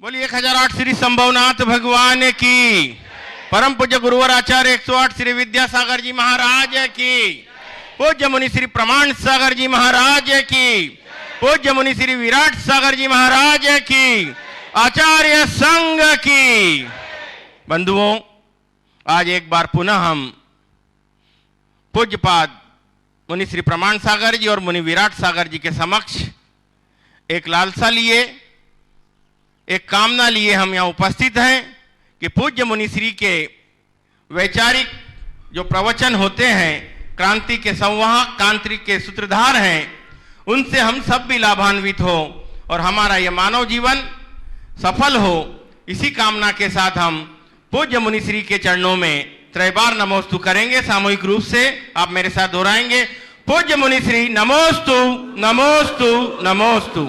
बोलिए 1008 श्री संभवनाथ भगवान की, परम पूज्य गुरुवर आचार्य 108 श्री विद्यासागर जी महाराज की, पूज्य मुनि श्री प्रमाण सागर जी महाराज की, पूज्य मुनि श्री विराट सागर जी महाराज की, आचार्य संघ की। बंधुओं, आज एक बार पुनः हम पूज्यपाद मुनि श्री प्रमाण सागर जी और मुनि विराट सागर जी के समक्ष एक लालसा लिए, एक कामना लिए हम यहाँ उपस्थित हैं कि पूज्य मुनि श्री के वैचारिक जो प्रवचन होते हैं, क्रांति के संवाहक, तांत्रिक के सूत्रधार हैं, उनसे हम सब भी लाभान्वित हो और हमारा यह मानव जीवन सफल हो। इसी कामना के साथ हम पूज्य मुनि श्री के चरणों में त्रैबार नमोस्तु करेंगे। सामूहिक रूप से आप मेरे साथ दोहराएंगे, पूज्य मुनि श्री नमोस्तु नमोस्तु नमोस्तु।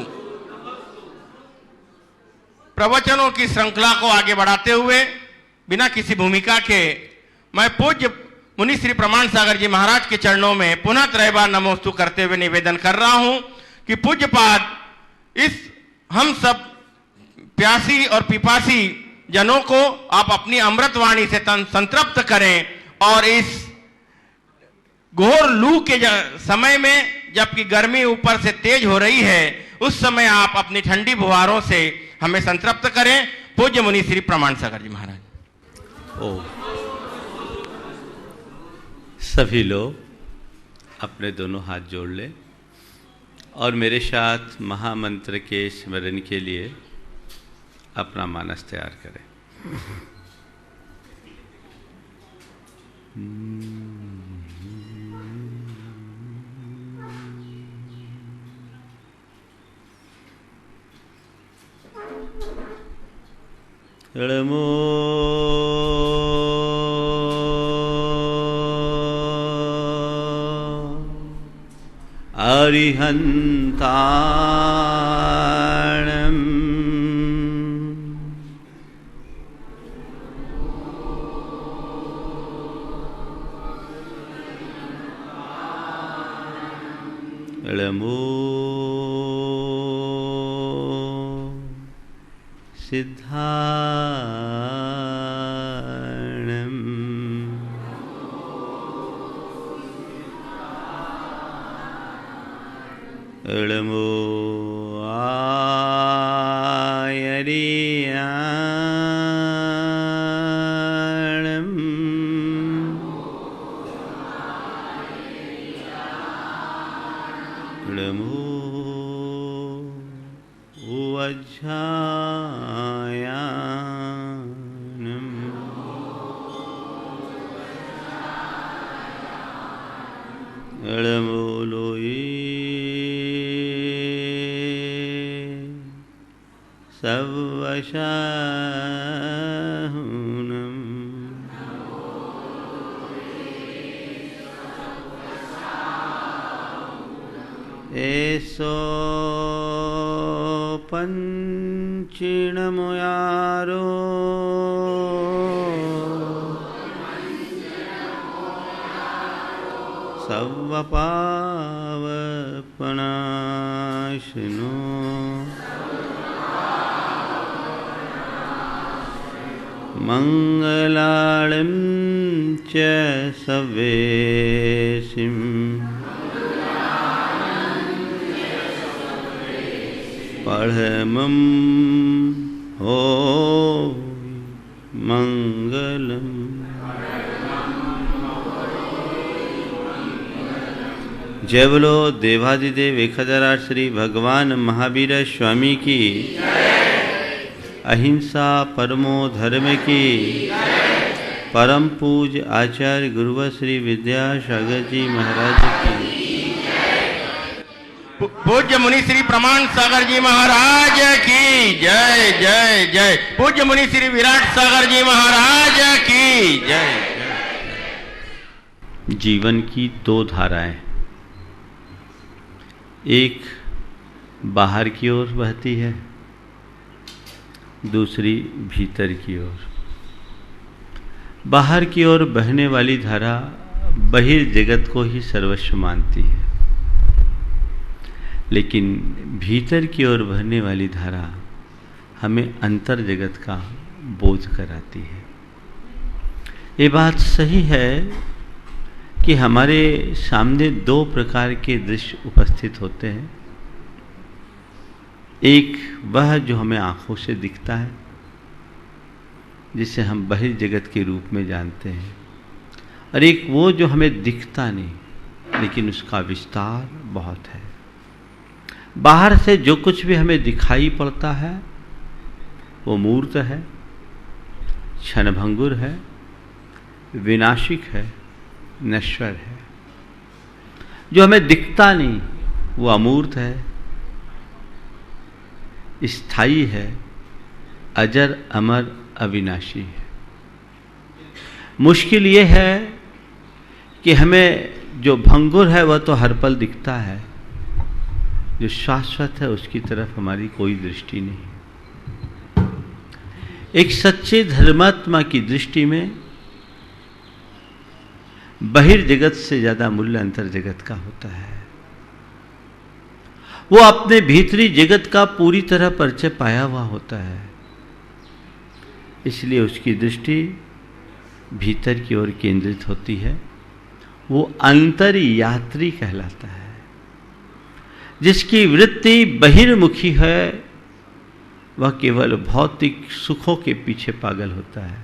प्रवचनों की श्रृंखला को आगे बढ़ाते हुए बिना किसी भूमिका के मैं पूज्य मुनि श्री प्रमाण सागर जी महाराज के चरणों में पुनः त्रैबार नमोस्तु करते हुए निवेदन कर रहा हूं कि पूज्यपाद इस हम सब प्यासी और पिपासी जनों को आप अपनी अमृत वाणी से संतृप्त करें और इस घोर लू के समय में, जबकि गर्मी ऊपर से तेज हो रही है, उस समय आप अपनी ठंडी फुहारों से हमें संतृप्त करें। पूज्य मुनि श्री प्रमाण सागर जी महाराज। ओ सभी लोग अपने दोनों हाथ जोड़ लें और मेरे साथ महामंत्र के स्मरण के लिए अपना मानस तैयार करें। नमो अरिहंताणं नमो सिद्धाणं नमो आयर्याणं नमो वज्रायाणं नमो लोये सर्वशाहुनं एसो पंचिणमुयारो सर्वपावपनाशनो मंगलालं च सवेशिं परमं हो मंगलम्। जय बोलो देवादिदेव 1008 श्री भगवान महावीर स्वामी की, अहिंसा परमो धर्म की, परम पूज्य आचार्य गुरुवर श्री विद्यासागर जी महाराज की, पूज्य मुनि श्री प्रमाण सागर जी महाराज की जय जय जय, पूज्य मुनि श्री विराट सागर जी महाराज की जय। जीवन की दो धाराएं, एक बाहर की ओर बहती है, दूसरी भीतर की ओर। बाहर की ओर बहने वाली धारा बहिर्जगत को ही सर्वस्व मानती है, लेकिन भीतर की ओर बहने वाली धारा हमें अंतर जगत का बोध कराती है। ये बात सही है कि हमारे सामने दो प्रकार के दृश्य उपस्थित होते हैं। एक वह जो हमें आंखों से दिखता है, जिसे हम बहिर्जगत के रूप में जानते हैं, और एक वो जो हमें दिखता नहीं लेकिन उसका विस्तार बहुत है। बाहर से जो कुछ भी हमें दिखाई पड़ता है वो मूर्त है, क्षणभंगुर है, विनाशिक है, नश्वर है। जो हमें दिखता नहीं वो अमूर्त है, स्थायी है, अजर अमर अविनाशी है। मुश्किल ये है कि हमें जो भंगुर है वह तो हर पल दिखता है, जो शाश्वत है उसकी तरफ हमारी कोई दृष्टि नहीं। एक सच्चे धर्मात्मा की दृष्टि में बहिर्जगत से ज्यादा मूल्य अंतर जगत का होता है। वो अपने भीतरी जगत का पूरी तरह परिचय पाया हुआ होता है, इसलिए उसकी दृष्टि भीतर की ओर केंद्रित होती है। वो अंतर यात्री कहलाता है। जिसकी वृत्ति बहिर्मुखी है वह केवल भौतिक सुखों के पीछे पागल होता है,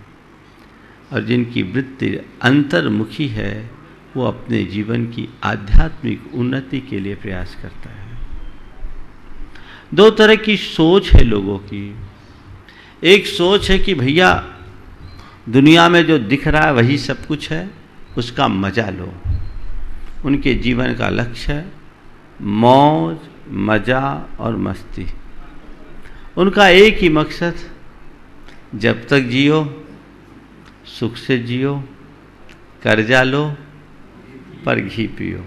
और जिनकी वृत्ति अंतर्मुखी है वो अपने जीवन की आध्यात्मिक उन्नति के लिए प्रयास करता है। दो तरह की सोच है लोगों की। एक सोच है कि भैया दुनिया में जो दिख रहा है वही सब कुछ है, उसका मजा लो। उनके जीवन का लक्ष्य है मौज, मजा और मस्ती। उनका एक ही मकसद, जब तक जियो सुख से जियो, कर्जा लो पर घी पियो।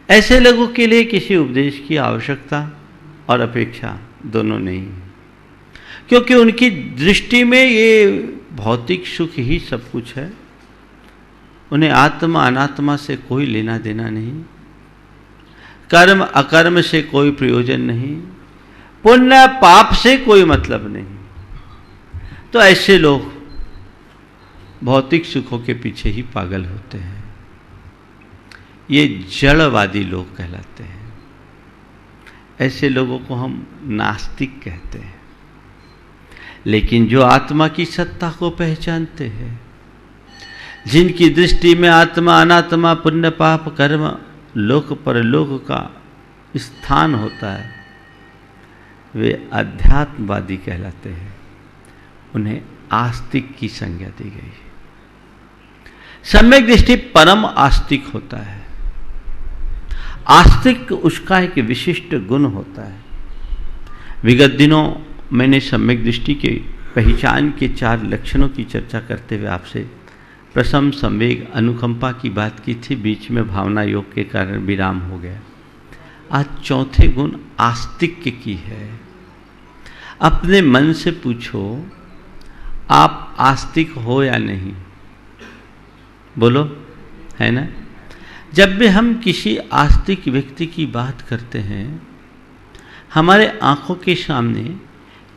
ऐसे लोगों के लिए किसी उपदेश की आवश्यकता और अपेक्षा दोनों नहीं, क्योंकि उनकी दृष्टि में ये भौतिक सुख ही सब कुछ है। उन्हें आत्मा अनात्मा से कोई लेना देना नहीं, कर्म अकर्म से कोई प्रयोजन नहीं, पुण्य पाप से कोई मतलब नहीं। तो ऐसे लोग भौतिक सुखों के पीछे ही पागल होते हैं। ये जड़वादी लोग कहलाते हैं। ऐसे लोगों को हम नास्तिक कहते हैं। लेकिन जो आत्मा की सत्ता को पहचानते हैं, जिनकी दृष्टि में आत्मा अनात्मा, पुण्य पाप, कर्म, लोक परलोक का स्थान होता है, वे अध्यात्मवादी कहलाते हैं। उन्हें आस्तिक की संज्ञा दी गई। सम्यक दृष्टि परम आस्तिक होता है। आस्तिक उसका एक विशिष्ट गुण होता है। विगत दिनों मैंने सम्यक दृष्टि के पहचान के 4 लक्षणों की चर्चा करते हुए आपसे प्रशम, संवेग, अनुकंपा की बात की थी। बीच में भावना योग के कारण विराम हो गया। आज चौथे गुण आस्तिक की है। अपने मन से पूछो, आप आस्तिक हो या नहीं? बोलो, है ना? जब भी हम किसी आस्तिक व्यक्ति की बात करते हैं, हमारे आंखों के सामने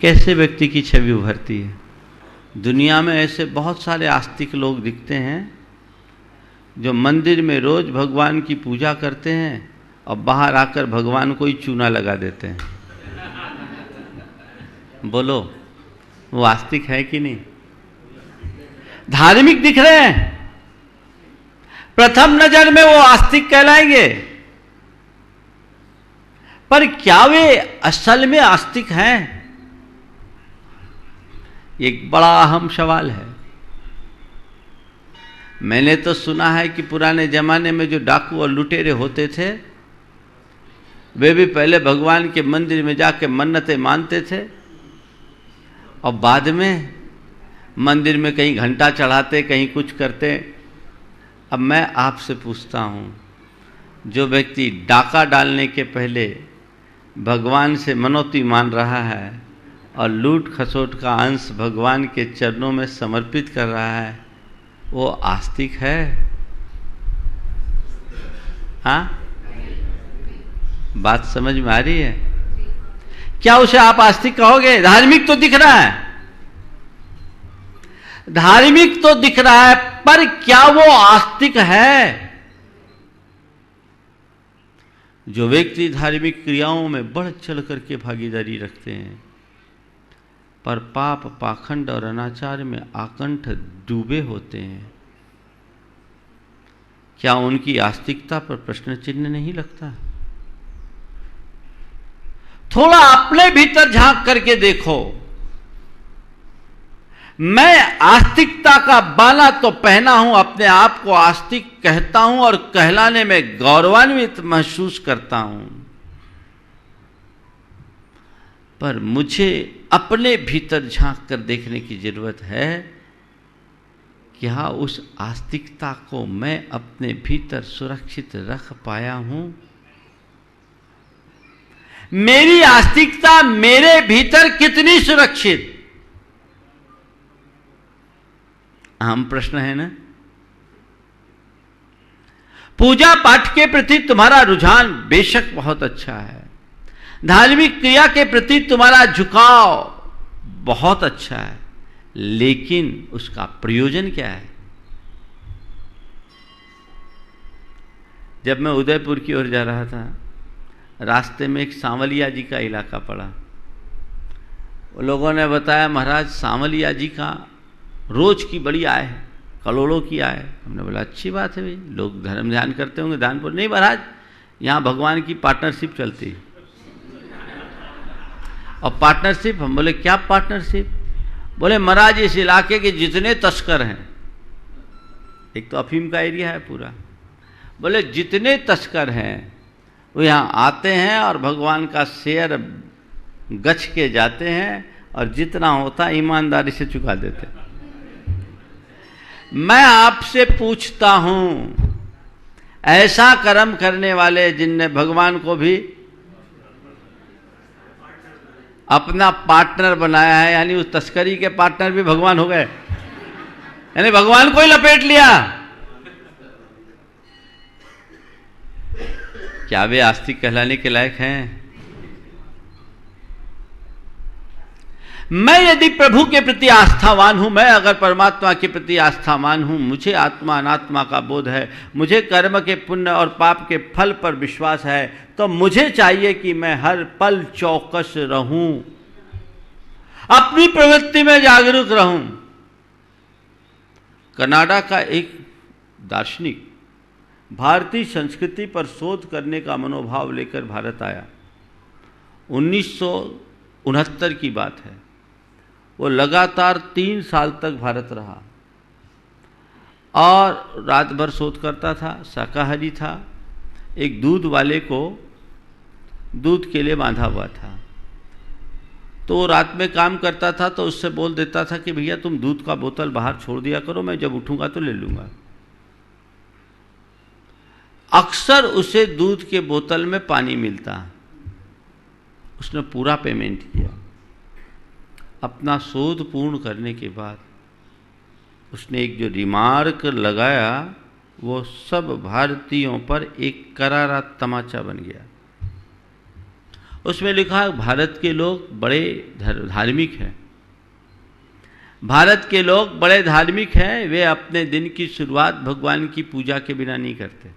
कैसे व्यक्ति की छवि उभरती है? दुनिया में ऐसे बहुत सारे आस्तिक लोग दिखते हैं जो मंदिर में रोज भगवान की पूजा करते हैं और बाहर आकर भगवान को ही चूना लगा देते हैं। बोलो, वो आस्तिक है कि नहीं? धार्मिक दिख रहे हैं, प्रथम नजर में वो आस्तिक कहलाएंगे, पर क्या वे असल में आस्तिक हैं? एक बड़ा अहम सवाल है। मैंने तो सुना है कि पुराने जमाने में जो डाकू और लुटेरे होते थे, वे भी पहले भगवान के मंदिर में जाके मन्नतें मानते थे और बाद में मंदिर में कहीं घंटा चढ़ाते, कहीं कुछ करते। अब मैं आपसे पूछता हूँ, जो व्यक्ति डाका डालने के पहले भगवान से मनौती मान रहा है और लूट खसोट का अंश भगवान के चरणों में समर्पित कर रहा है, वो आस्तिक है? हाँ, बात समझ में आ रही है? क्या उसे आप आस्तिक कहोगे? धार्मिक तो दिख रहा है, धार्मिक तो दिख रहा है, पर क्या वो आस्तिक है? जो व्यक्ति धार्मिक क्रियाओं में बढ़ चढ़ करके भागीदारी रखते हैं पर पाप, पाखंड और अनाचार में आकंठ डूबे होते हैं, क्या उनकी आस्तिकता पर प्रश्न चिन्ह नहीं लगता? थोड़ा अपने भीतर झांक करके देखो। मैं आस्तिकता का बाला तो पहना हूं, अपने आप को आस्तिक कहता हूं और कहलाने में गौरवान्वित महसूस करता हूं, पर मुझे अपने भीतर झांक कर देखने की जरूरत है। क्या उस आस्तिकता को मैं अपने भीतर सुरक्षित रख पाया हूं? मेरी आस्तिकता मेरे भीतर कितनी सुरक्षित? अहम प्रश्न है ना। पूजा पाठ के प्रति तुम्हारा रुझान बेशक बहुत अच्छा है, धार्मिक क्रिया के प्रति तुम्हारा झुकाव बहुत अच्छा है, लेकिन उसका प्रयोजन क्या है? जब मैं उदयपुर की ओर जा रहा था, रास्ते में एक सांवलिया जी का इलाका पड़ा। वो लोगों ने बताया, महाराज सांवलिया जी का रोज की बड़ी आय है, करोड़ों की आय। हमने बोला अच्छी बात है भाई, लोग धर्म ध्यान करते होंगे, दान पुण्य। नहीं महाराज, यहाँ भगवान की पार्टनरशिप चलती है। और पार्टनरशिप? हम बोले क्या पार्टनरशिप? बोले महाराज इस इलाके के जितने तस्कर हैं, एक तो अफीम का एरिया है पूरा, बोले जितने तस्कर हैं वो यहाँ आते हैं और भगवान का शेयर गछ के जाते हैं और जितना होता ईमानदारी से चुका देते हैं। मैं आपसे पूछता हूं, ऐसा कर्म करने वाले जिनने भगवान को भी अपना पार्टनर बनाया है, यानी उस तस्करी के पार्टनर भी भगवान हो गए, यानी भगवान को ही लपेट लिया, क्या वे आस्तिक कहलाने के लायक हैं? मैं यदि प्रभु के प्रति आस्थावान हूं, मैं अगर परमात्मा के प्रति आस्थावान हूं, मुझे आत्मा अनात्मा का बोध है, मुझे कर्म के पुण्य और पाप के फल पर विश्वास है, तो मुझे चाहिए कि मैं हर पल चौकस रहूं, अपनी प्रवृत्ति में जागरूक रहूं। कनाडा का एक दार्शनिक भारतीय संस्कृति पर शोध करने का मनोभाव लेकर भारत आया। 1969 की बात है। वो लगातार 3 साल तक भारत रहा और रात भर शोध करता था, शाकाहारी था। एक दूध वाले को दूध के लिए बांधा हुआ था, तो वो रात में काम करता था, तो उससे बोल देता था कि भैया तुम दूध का बोतल बाहर छोड़ दिया करो, मैं जब उठूंगा तो ले लूंगा। अक्सर उसे दूध के बोतल में पानी मिलता। उसने पूरा पेमेंट किया। अपना शोध पूर्ण करने के बाद उसने एक जो रिमार्क लगाया, वो सब भारतीयों पर एक करारा तमाचा बन गया। उसमें लिखा, भारत के लोग बड़े धार्मिक हैं, भारत के लोग बड़े धार्मिक हैं, वे अपने दिन की शुरुआत भगवान की पूजा के बिना नहीं करते,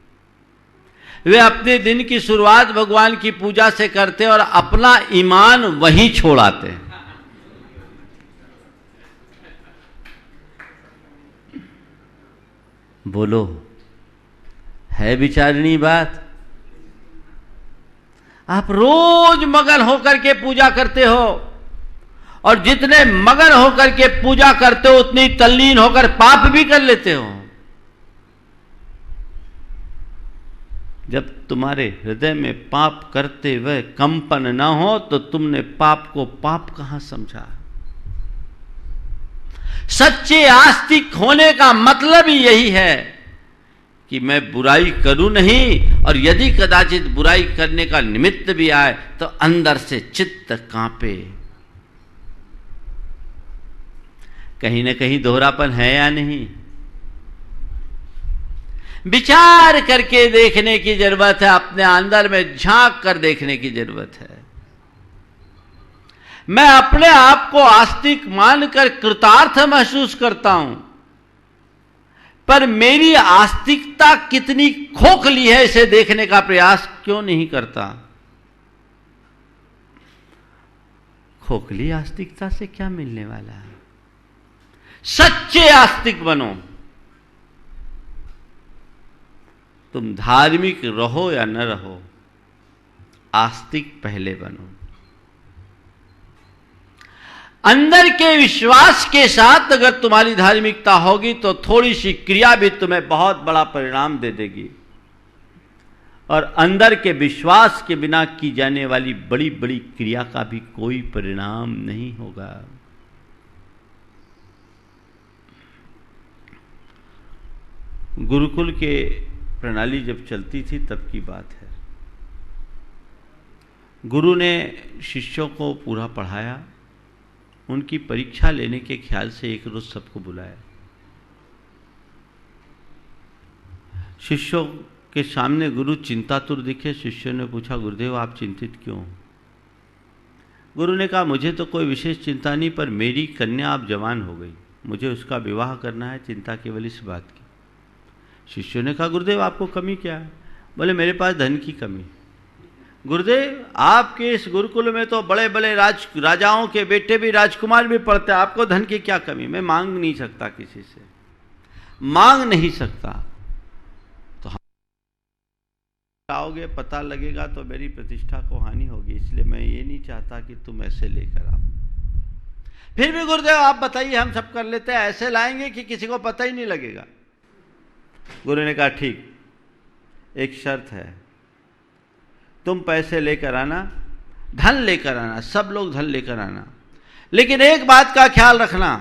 वे अपने दिन की शुरुआत भगवान की पूजा से करते और अपना ईमान वहीं छोड़ाते हैं। बोलो, है विचारणी बात? आप रोज मगन होकर के पूजा करते हो, और जितने मगन होकर के पूजा करते हो उतनी तल्लीन होकर पाप भी कर लेते हो। जब तुम्हारे हृदय में पाप करते हुए कंपन ना हो तो तुमने पाप को पाप कहां समझा? सच्चे आस्तिक होने का मतलब ही यही है कि मैं बुराई करूं नहीं, और यदि कदाचित बुराई करने का निमित्त भी आए तो अंदर से चित्त कांपे। कहीं ना कहीं दोहरापन है या नहीं? विचार करके देखने की जरूरत है, अपने अंदर में झांक कर देखने की जरूरत है। मैं अपने आप को आस्तिक मानकर कृतार्थ महसूस करता हूं, पर मेरी आस्तिकता कितनी खोखली है इसे देखने का प्रयास क्यों नहीं करता? खोखली आस्तिकता से क्या मिलने वाला है? सच्चे आस्तिक बनो। तुम धार्मिक रहो या न रहो, आस्तिक पहले बनो। अंदर के विश्वास के साथ अगर तुम्हारी धार्मिकता होगी तो थोड़ी सी क्रिया भी तुम्हें बहुत बड़ा परिणाम दे देगी, और अंदर के विश्वास के बिना की जाने वाली बड़ी बड़ी क्रिया का भी कोई परिणाम नहीं होगा। गुरुकुल के प्रणाली जब चलती थी तब की बात है। गुरु ने शिष्यों को पूरा पढ़ाया, उनकी परीक्षा लेने के ख्याल से एक रोज सबको बुलाया। शिष्यों के सामने गुरु चिंतातुर दिखे। शिष्यों ने पूछा, गुरुदेव आप चिंतित क्यों? गुरु ने कहा, मुझे तो कोई विशेष चिंता नहीं, पर मेरी कन्या अब जवान हो गई, मुझे उसका विवाह करना है, चिंता केवल इस बात की। शिष्यों ने कहा, गुरुदेव आपको कमी क्या है? बोले, मेरे पास धन की कमी। गुरुदेव आपके इस गुरुकुल में तो बड़े बड़े राजाओं के बेटे भी, राजकुमार भी पढ़ते हैं, आपको धन की क्या कमी? मैं मांग नहीं सकता, किसी से मांग नहीं सकता। तो हम आओगे पता लगेगा तो मेरी प्रतिष्ठा को हानि होगी, इसलिए मैं ये नहीं चाहता कि तुम ऐसे लेकर आओ। फिर भी गुरुदेव आप बताइए, हम सब कर लेते हैं, ऐसे लाएंगे कि किसी को पता ही नहीं लगेगा। गुरु ने कहा, ठीक, एक शर्त है, तुम पैसे लेकर आना, धन लेकर आना, सब लोग धन लेकर आना, लेकिन एक बात का ख्याल रखना,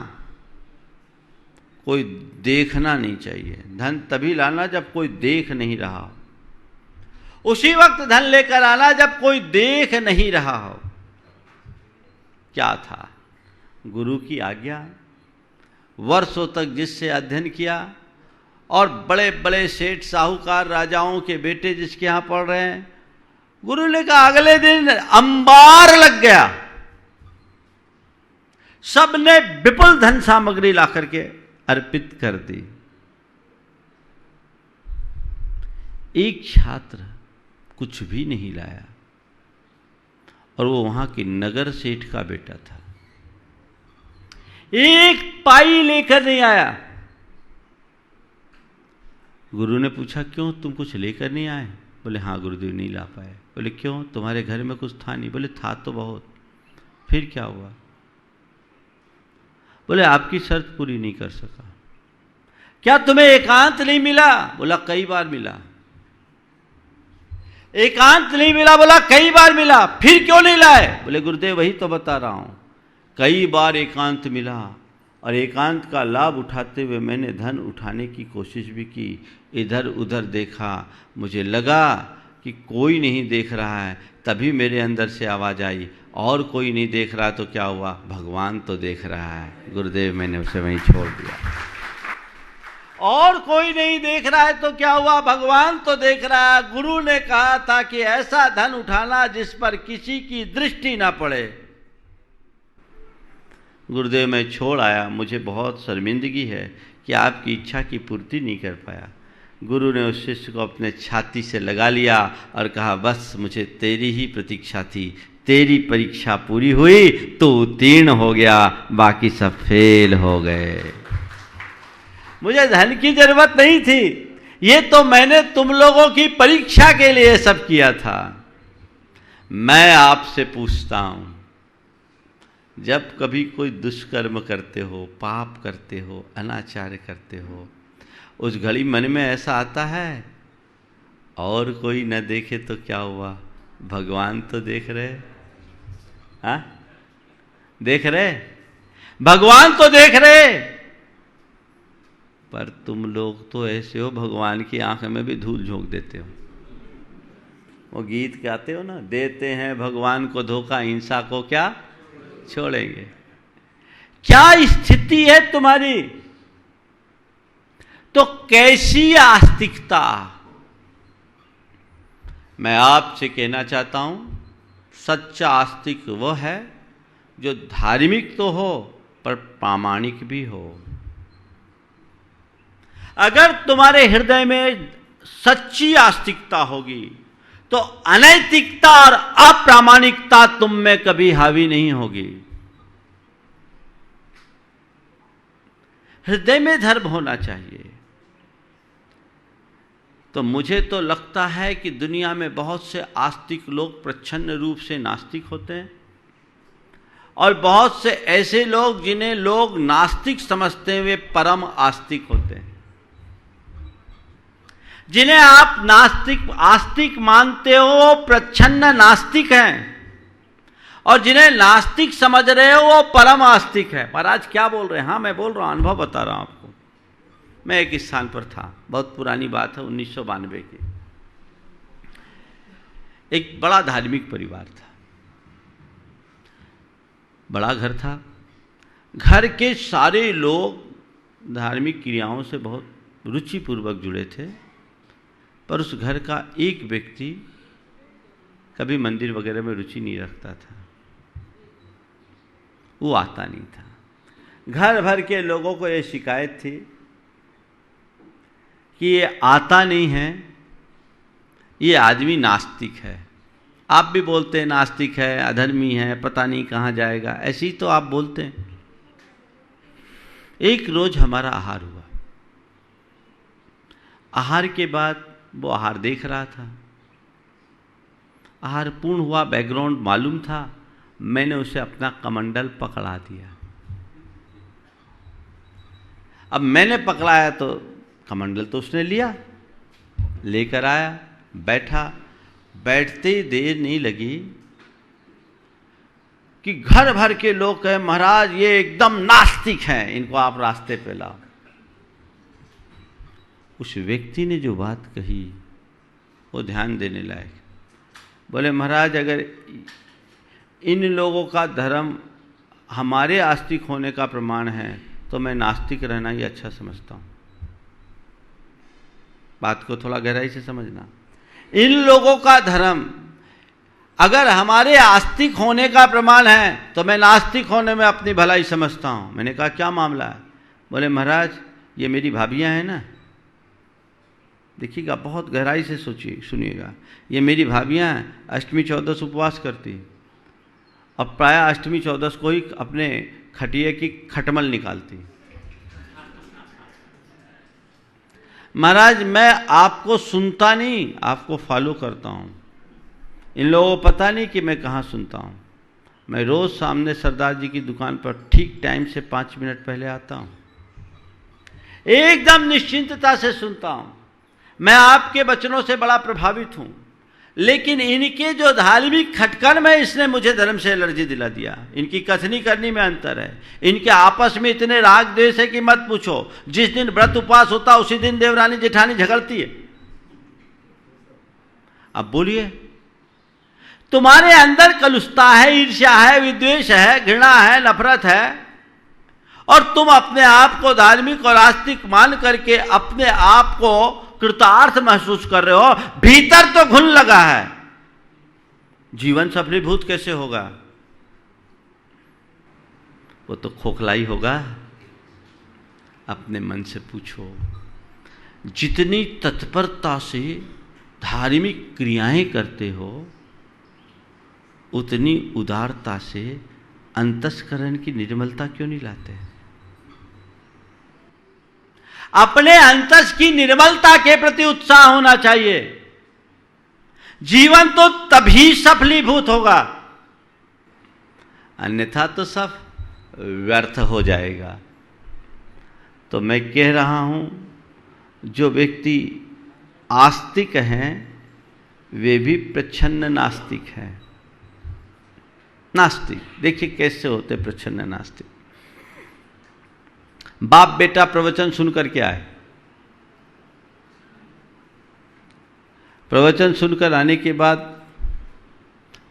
कोई देखना नहीं चाहिए। धन तभी लाना जब कोई देख नहीं रहा हो, उसी वक्त धन लेकर आना जब कोई देख नहीं रहा हो। क्या था? गुरु की आज्ञा। वर्षों तक जिससे अध्ययन किया और बड़े बड़े सेठ साहूकार राजाओं के बेटे जिसके यहां पढ़ रहे हैं, गुरु ने कहा अगले दिन अंबार लग गया, सबने विपुल धन सामग्री ला करके अर्पित कर दी। एक छात्र कुछ भी नहीं लाया, और वो वहां के नगर सेठ का बेटा था, एक पाई लेकर नहीं आया। गुरु ने पूछा, क्यों तुम कुछ लेकर नहीं आए? बोले, हाँ गुरुदेव नहीं ला पाए। बोले, क्यों? तुम्हारे घर में कुछ था नहीं? बोले, था तो बहुत। फिर क्या हुआ? बोले, आपकी शर्त पूरी नहीं कर सका। क्या तुम्हें एकांत नहीं मिला? बोला, कई बार मिला। एकांत नहीं मिला? बोला, कई बार मिला। फिर क्यों नहीं लाए? बोले, गुरुदेव वही तो बता रहा हूं, कई बार एकांत मिला, और एकांत का लाभ उठाते हुए मैंने धन उठाने की कोशिश भी की, इधर उधर देखा, मुझे लगा कि कोई नहीं देख रहा है, तभी मेरे अंदर से आवाज़ आई, और कोई नहीं देख रहा तो क्या हुआ? भगवान तो देख रहा है। गुरुदेव मैंने उसे वहीं छोड़ दिया। और कोई नहीं देख रहा है तो क्या हुआ? भगवान तो देख रहा है। गुरु ने कहा था कि ऐसा धन उठाना जिस पर किसी की दृष्टि ना पड़े। गुरुदेव मैं छोड़ आया, मुझे बहुत शर्मिंदगी है कि आपकी इच्छा की पूर्ति नहीं कर पाया। गुरु ने उस शिष्य को अपने छाती से लगा लिया और कहा, बस मुझे तेरी ही प्रतीक्षा थी, तेरी परीक्षा पूरी हुई तो उत्तीर्ण हो गया, बाकी सब फेल हो गए। मुझे धन की जरूरत नहीं थी, ये तो मैंने तुम लोगों की परीक्षा के लिए सब किया था। मैं आपसे पूछता हूं, जब कभी कोई दुष्कर्म करते हो, पाप करते हो, अनाचार करते हो, उस घड़ी मन में ऐसा आता है, और कोई न देखे तो क्या हुआ? भगवान तो देख रहे। हाँ, देख रहे, भगवान तो देख रहे। पर तुम लोग तो ऐसे हो, भगवान की आंख में भी धूल झोंक देते हो। वो गीत गाते हो ना, देते हैं भगवान को धोखा, हिंसा को क्या छोड़ेंगे। क्या स्थिति है तुम्हारी? तो कैसी आस्तिकता? मैं आपसे कहना चाहता हूं, सच्चा आस्तिक वह है जो धार्मिक तो हो पर प्रामाणिक भी हो। अगर तुम्हारे हृदय में सच्ची आस्तिकता होगी तो अनैतिकता और अप्रामाणिकता तुम में कभी हावी नहीं होगी। हृदय में धर्म होना चाहिए। तो मुझे तो लगता है कि दुनिया में बहुत से आस्तिक लोग प्रच्छन्न रूप से नास्तिक होते हैं और बहुत से ऐसे लोग जिन्हें लोग नास्तिक समझते हुए परम आस्तिक होते हैं। जिन्हें आप नास्तिक आस्तिक मानते हो प्रच्छन्न नास्तिक हैं और जिन्हें नास्तिक समझ रहे हो वो परम आस्तिक है। महाराज क्या बोल रहे हैं? हाँ मैं बोल रहा हूं, अनुभव बता रहा हूं आपको। मैं एक स्थान पर था, बहुत पुरानी बात है, 1992 की। एक बड़ा धार्मिक परिवार था, बड़ा घर था। घर के सारे लोग धार्मिक क्रियाओं से बहुत रुचिपूर्वक जुड़े थे, पर उस घर का एक व्यक्ति कभी मंदिर वगैरह में रुचि नहीं रखता था। वो आता नहीं था। घर भर के लोगों को यह शिकायत थी कि ये आता नहीं है, ये आदमी नास्तिक है। आप भी बोलते हैं नास्तिक है, अधर्मी है, पता नहीं कहाँ जाएगा, ऐसे ही तो आप बोलते हैं। एक रोज हमारा आहार हुआ। आहार के बाद वो आहार देख रहा था। आहार पूर्ण हुआ, बैकग्राउंड मालूम था। मैंने उसे अपना कमंडल पकड़ा दिया। अब मैंने पकड़ाया तो कमंडल तो उसने लिया, लेकर आया, बैठा। बैठते ही देर नहीं लगी कि घर भर के लोग कहे महाराज ये एकदम नास्तिक हैं, इनको आप रास्ते पे लाओ। उस व्यक्ति ने जो बात कही वो ध्यान देने लायक। बोले महाराज अगर इन लोगों का धर्म हमारे आस्तिक होने का प्रमाण है तो मैं नास्तिक रहना ही अच्छा समझता हूं। बात को थोड़ा गहराई से समझना। इन लोगों का धर्म अगर हमारे आस्तिक होने का प्रमाण है तो मैं नास्तिक होने में अपनी भलाई समझता हूं। मैंने कहा क्या मामला है? बोले महाराज ये मेरी भाभियां हैं ना, देखिएगा बहुत गहराई से सोचिए, सुनिएगा। ये मेरी भाभियां हैं, अष्टमी चौदस उपवास करती, अब प्राय अष्टमी चौदस को ही अपने खटिए की खटमल निकालती। महाराज मैं आपको सुनता नहीं, आपको फॉलो करता हूं। इन लोगों को पता नहीं कि मैं कहाँ सुनता हूं। मैं रोज सामने सरदार जी की दुकान पर ठीक टाइम से 5 मिनट पहले आता हूं, एकदम निश्चिंतता से सुनता हूं। मैं आपके वचनों से बड़ा प्रभावित हूं, लेकिन इनके जो धार्मिक खटकन में इसने मुझे धर्म से एलर्जी दिला दिया। इनकी कथनी करनी में अंतर है, इनके आपस में इतने राग द्वेष है कि मत पूछो। जिस दिन व्रत उपवास होता उसी दिन देवरानी जेठानी झगड़ती है। अब बोलिए, तुम्हारे अंदर कलुषता है, ईर्ष्या है, विद्वेष है, घृणा है, नफरत है, और तुम अपने आप को धार्मिक और आस्तिक मान करके अपने आप को कृतार्थ महसूस कर रहे हो। भीतर तो घुन लगा है, जीवन सफलीभूत कैसे होगा? वो तो खोखला ही होगा। अपने मन से पूछो, जितनी तत्परता से धार्मिक क्रियाएं करते हो उतनी उदारता से अंतस्करण की निर्मलता क्यों नहीं लाते? अपने अंतस की निर्मलता के प्रति उत्साह होना चाहिए। जीवन तो तभी सफलीभूत होगा, अन्यथा तो सब व्यर्थ हो जाएगा। तो मैं कह रहा हूं, जो व्यक्ति आस्तिक हैं वे भी प्रच्छन्न नास्तिक हैं। नास्तिक देखिए कैसे होते प्रच्छन्न नास्तिक। बाप बेटा प्रवचन सुनकर के आए। प्रवचन सुनकर आने के बाद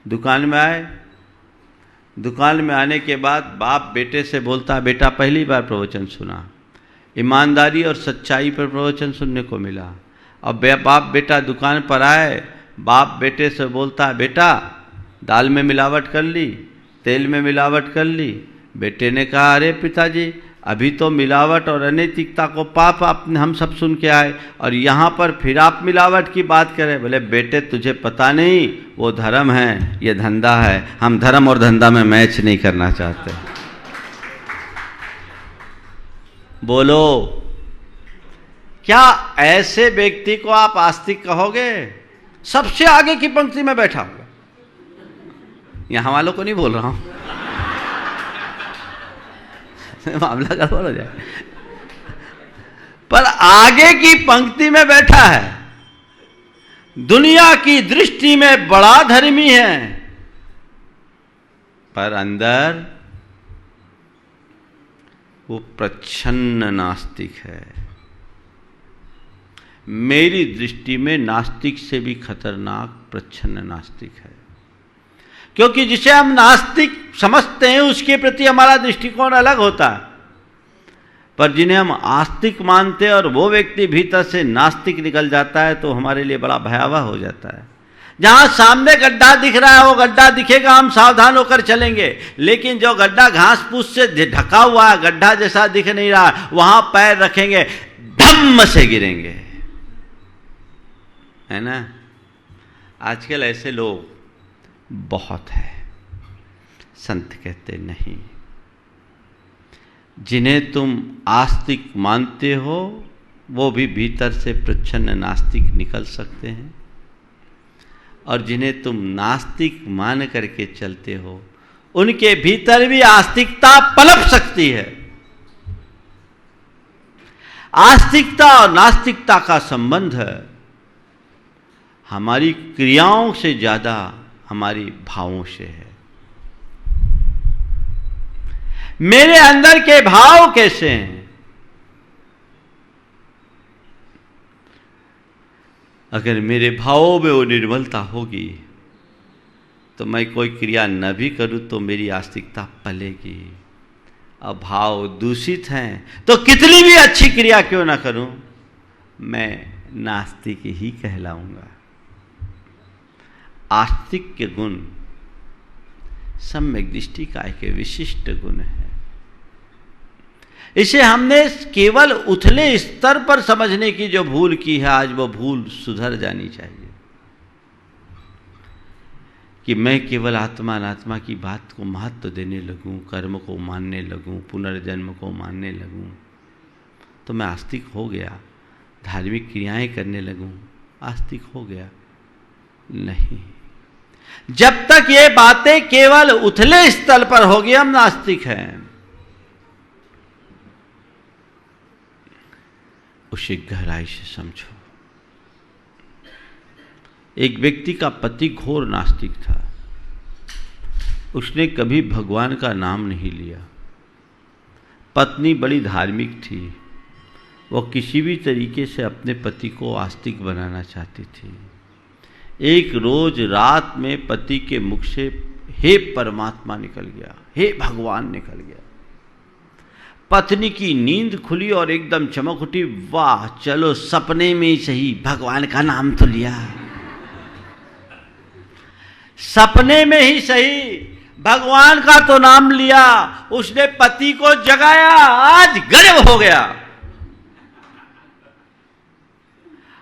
दुकान में आए। दुकान में आने के बाद बाप बेटे से बोलता, बेटा पहली बार प्रवचन सुना। ईमानदारी और सच्चाई पर प्रवचन सुनने को मिला। अब बाप बेटा दुकान पर आए, बाप बेटे से बोलता, बेटा दाल में मिलावट कर ली, तेल में मिलावट कर ली। बेटे ने कहा, अरे पिताजी, अभी तो मिलावट और अनैतिकता को पाप आपने हम सब सुन के आए, और यहाँ पर फिर आप मिलावट की बात करें। बोले, बेटे तुझे पता नहीं, वो धर्म है, ये धंधा है। हम धर्म और धंधा में मैच नहीं करना चाहते। बोलो, क्या ऐसे व्यक्ति को आप आस्तिक कहोगे? सबसे आगे की पंक्ति में बैठा होगा, यहां वालों को नहीं बोल रहा हूं, मामला गड़बड़ हो जाए, पर आगे की पंक्ति में बैठा है, दुनिया की दृष्टि में बड़ा धर्मी है, पर अंदर वो प्रच्छन्न नास्तिक है। मेरी दृष्टि में नास्तिक से भी खतरनाक प्रच्छन्न नास्तिक है, क्योंकि जिसे हम नास्तिक समझते हैं उसके प्रति हमारा दृष्टिकोण अलग होता है, पर जिन्हें हम आस्तिक मानते हैं और वो व्यक्ति भीतर से नास्तिक निकल जाता है तो हमारे लिए बड़ा भयावह हो जाता है। जहां सामने गड्ढा दिख रहा है, वो गड्ढा दिखेगा, हम सावधान होकर चलेंगे, लेकिन जो गड्ढा घास फूस से ढका हुआ है, गड्ढा जैसा दिख नहीं रहा, वहां पैर रखेंगे, धम्म से गिरेंगे, है ना। आजकल ऐसे लोग बहुत है, संत कहते नहीं। जिन्हें तुम आस्तिक मानते हो वो भी भीतर से प्रच्छन्न नास्तिक निकल सकते हैं, और जिन्हें तुम नास्तिक मान करके चलते हो उनके भीतर भी आस्तिकता पनप सकती है। आस्तिकता और नास्तिकता का संबंध हमारी क्रियाओं से ज्यादा हमारी भावों से है। मेरे अंदर के भाव कैसे हैं? अगर मेरे भावों में वो निर्मलता होगी तो मैं कोई क्रिया न भी करूं तो मेरी आस्तिकता पलेगी। अब भाव दूषित हैं तो कितनी भी अच्छी क्रिया क्यों ना करूं, मैं नास्तिक ही कहलाऊंगा। आस्तिक के गुण सम्यक दृष्टि का एक विशिष्ट गुण है। इसे हमने केवल उथले स्तर पर समझने की जो भूल की है, आज वो भूल सुधर जानी चाहिए कि मैं केवल आत्मा अनात्मा की बात को महत्व देने लगूं, कर्म को मानने लगूं, पुनर्जन्म को मानने लगूं तो मैं आस्तिक हो गया, धार्मिक क्रियाएं करने लगूं, आस्तिक हो गया। नहीं, जब तक ये बातें केवल उथले स्तर पर होगी हम नास्तिक हैं। उसे गहराई से समझो। एक व्यक्ति का पति घोर नास्तिक था, उसने कभी भगवान का नाम नहीं लिया। पत्नी बड़ी धार्मिक थी, वो किसी भी तरीके से अपने पति को आस्तिक बनाना चाहती थी। एक रोज रात में पति के मुख से हे परमात्मा निकल गया, हे भगवान निकल गया। पत्नी की नींद खुली और एकदम चमक उठी, वाह चलो सपने में ही सही भगवान का नाम तो लिया, सपने में ही सही भगवान का तो नाम लिया। उसने पति को जगाया, आज गजब हो गया,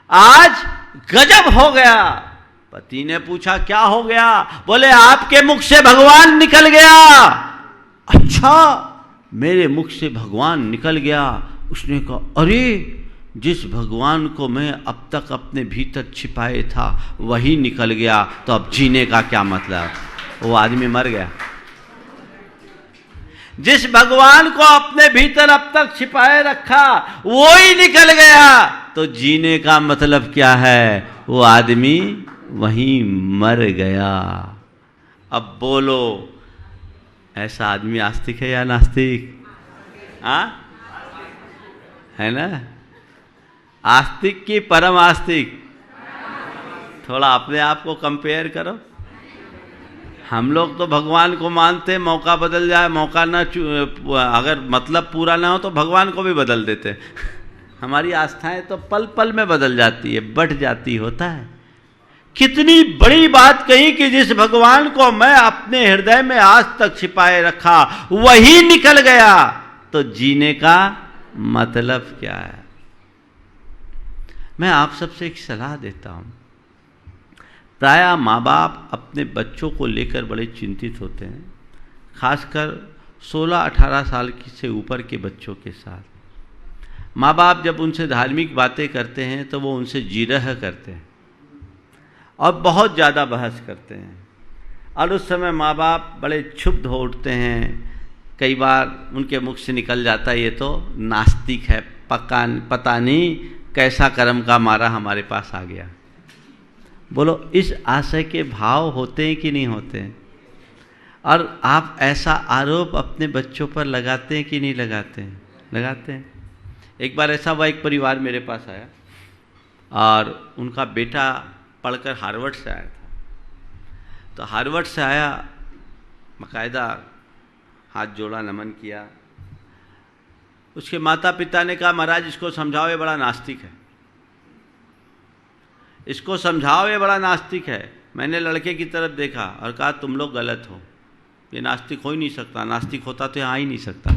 आज गजब हो गया। पति ने पूछा क्या हो गया? बोले आपके मुख से भगवान निकल गया। अच्छा, मेरे मुख से भगवान निकल गया? उसने कहा अरे जिस भगवान को मैं अब तक अपने भीतर छिपाए था वही निकल गया, तो अब जीने का क्या मतलब? वो आदमी मर गया। जिस भगवान को अपने भीतर अब तक छिपाए रखा वो ही निकल गया, तो जीने का मतलब क्या है? वो आदमी वहीं मर गया। अब बोलो, ऐसा आदमी आस्तिक है या नास्तिक? हाँ, है ना? आस्तिक की परम आस्तिक? थोड़ा अपने आप को कंपेयर करो। हम लोग तो भगवान को मानते, मौका बदल जाए, मौका ना अगर मतलब पूरा ना हो तो भगवान को भी बदल देते। हमारी आस्थाएं तो पल पल में बदल जाती है, बढ़ जाती होता है। कितनी बड़ी बात कही कि जिस भगवान को मैं अपने हृदय में आज तक छिपाए रखा वही निकल गया, तो जीने का मतलब क्या है? मैं आप सबसे एक सलाह देता हूं। प्रायः माँ बाप अपने बच्चों को लेकर बड़े चिंतित होते हैं, खासकर 16-18 साल से ऊपर के बच्चों के साथ। माँ बाप जब उनसे धार्मिक बातें करते हैं तो वो उनसे जिरह करते हैं और बहुत ज़्यादा बहस करते हैं, और उस समय माँ बाप बड़े क्षुब्ध हो उठते हैं। कई बार उनके मुख से निकल जाता है, ये तो नास्तिक है, पता नहीं कैसा कर्म का मारा हमारे पास आ गया। बोलो, इस आशय के भाव होते हैं कि नहीं होते हैं? और आप ऐसा आरोप अपने बच्चों पर लगाते हैं कि नहीं लगाते हैं? लगाते हैं। एक बार ऐसा हुआ, एक परिवार मेरे पास आया और उनका बेटा पढ़कर हार्वर्ड से आया था। तो हार्वर्ड से आया, बाकायदा हाथ जोड़ा, नमन किया। उसके माता पिता ने कहा, महाराज इसको समझाओ, ये बड़ा नास्तिक है, इसको समझाओ, ये बड़ा नास्तिक है। मैंने लड़के की तरफ देखा और कहा, तुम लोग गलत हो, ये नास्तिक हो ही नहीं सकता, नास्तिक होता तो यहाँ आ ही नहीं सकता।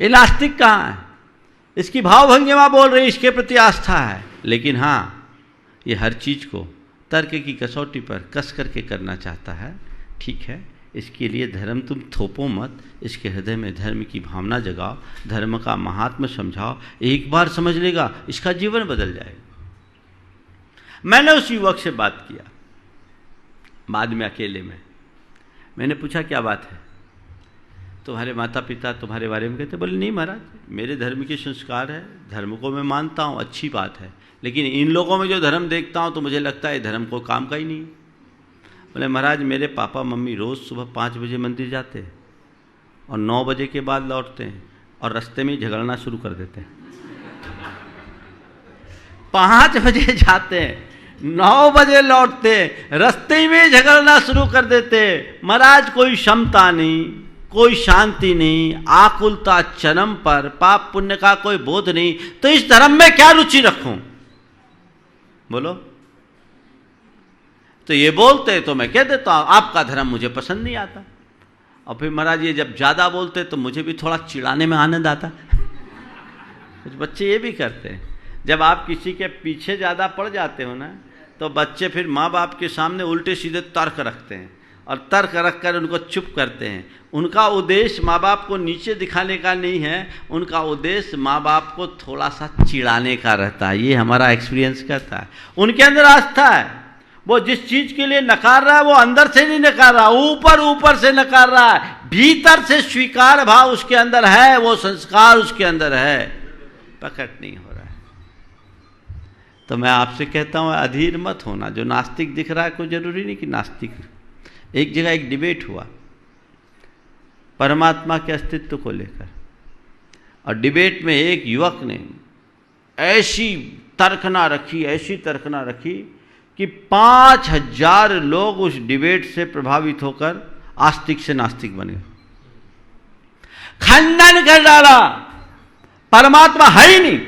ये नास्तिक कहाँ है? इसकी भावभंगिमा बोल रही, इसके प्रति आस्था है, लेकिन हाँ, ये हर चीज़ को तर्क की कसौटी पर कस करके करना चाहता है। ठीक है, इसके लिए धर्म तुम थोपो मत, इसके हृदय में धर्म की भावना जगाओ, धर्म का महात्म्य समझाओ, एक बार समझ लेगा, इसका जीवन बदल जाएगा। मैंने उस युवक से बात किया बाद में अकेले में। मैंने पूछा, क्या बात है? तुम्हारे माता पिता तुम्हारे बारे में कहते? बोले, नहीं महाराज, मेरे धर्म के संस्कार है, धर्म को मैं मानता हूँ, अच्छी बात है, लेकिन इन लोगों में जो धर्म देखता हूँ तो मुझे लगता है धर्म को काम का ही नहीं। बोले, महाराज मेरे पापा मम्मी रोज़ सुबह 5 बजे मंदिर जाते हैं और 9 बजे के बाद लौटते हैं और रास्ते में झगड़ना शुरू कर देते हैं। 5 बजे जाते हैं, 9 बजे लौटते, रास्ते में झगड़ना शुरू कर देते। महाराज कोई क्षमता नहीं, कोई शांति नहीं, आकुलता चरम पर, पाप पुण्य का कोई बोध नहीं, तो इस धर्म में क्या रुचि रखूं? बोलो। तो ये बोलते तो मैं कह देता हूं, आपका धर्म मुझे पसंद नहीं आता। और फिर महाराज ये जब ज़्यादा बोलते तो मुझे भी थोड़ा चिढ़ाने में आनंद आता। कुछ बच्चे ये भी करते हैं, जब आप किसी के पीछे ज़्यादा पड़ जाते हो ना, तो बच्चे फिर माँ बाप के सामने उल्टे सीधे तर्क रखते हैं और तर्क रख कर उनको चुप करते हैं। उनका उद्देश्य माँ बाप को नीचे दिखाने का नहीं है, उनका उद्देश्य माँ बाप को थोड़ा सा चिढ़ाने का रहता है। ये हमारा एक्सपीरियंस कहता है। उनके अंदर आस्था है, वो जिस चीज़ के लिए नकार रहा है वो अंदर से नहीं नकार रहा, ऊपर ऊपर से नकार रहा है। भीतर से स्वीकार भाव उसके अंदर है, वो संस्कार उसके अंदर है, प्रकट नहीं हो रहा है। तो मैं आपसे कहता हूँ, अधीर मत होना। जो नास्तिक दिख रहा है कोई जरूरी नहीं कि नास्तिक। एक जगह एक डिबेट हुआ परमात्मा के अस्तित्व को लेकर, और डिबेट में एक युवक ने ऐसी तर्कना रखी कि 5000 लोग उस डिबेट से प्रभावित होकर आस्तिक से नास्तिक बन गए। खंडन कर डाला, परमात्मा है ही नहीं,